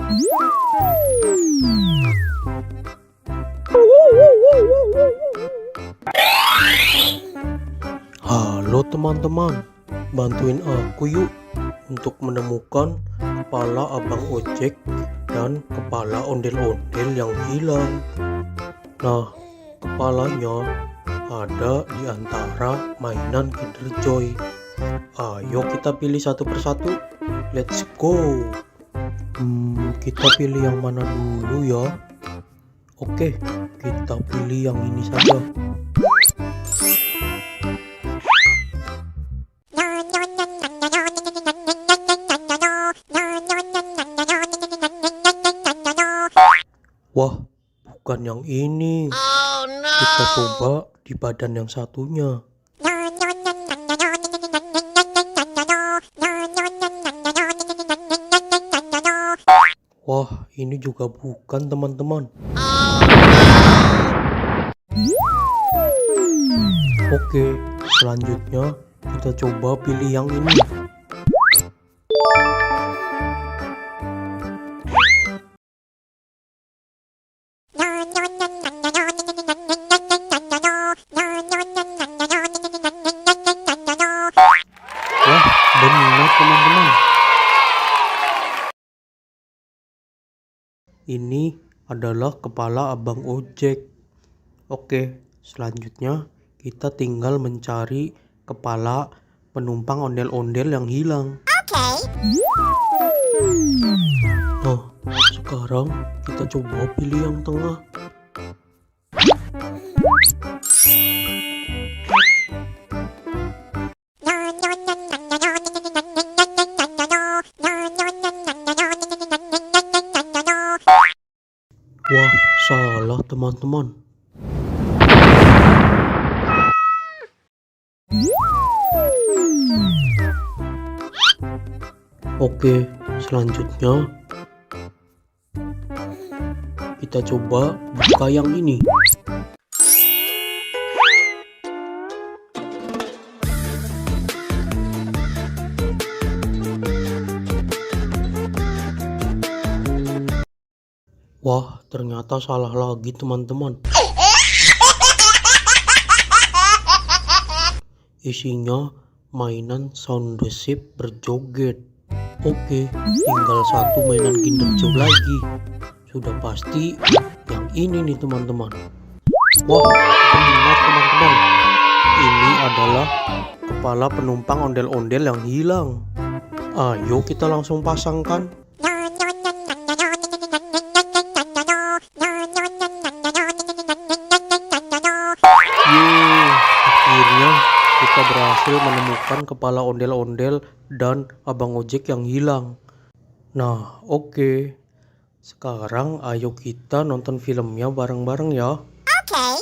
Halo teman-teman, bantuin aku yuk untuk menemukan kepala abang ojek dan kepala ondel-ondel yang hilang. Nah, kepalanya ada di antara mainan Kinder Joy. Ayo kita pilih satu persatu. Let's go. Kita pilih yang mana dulu ya? Oke, kita pilih yang ini saja. Wah, bukan yang ini. Oh, no. Kita coba di badan yang satunya. Wah, ini juga bukan teman-teman. Oke, selanjutnya kita coba pilih yang ini. Wah, benar teman-teman. Ini adalah kepala abang ojek. Oke, selanjutnya kita tinggal mencari kepala penumpang ondel-ondel yang hilang. Nah, sekarang kita coba pilih yang tengah. Wah, salah teman-teman. Oke, selanjutnya kita coba buka yang ini. Wah, ternyata salah lagi teman-teman. Isinya mainan sound the ship berjoget. Oke, tinggal satu mainan Kinder Joy lagi. Sudah pasti yang ini nih teman-teman. Wah, benar teman-teman. Ini adalah kepala penumpang ondel-ondel yang hilang. Ayo kita langsung pasangkan. Yeay, akhirnya kita berhasil menemukan kepala ondel-ondel dan abang ojek yang hilang. Nah, oke. Sekarang ayo kita nonton filmnya bareng-bareng ya. Okay.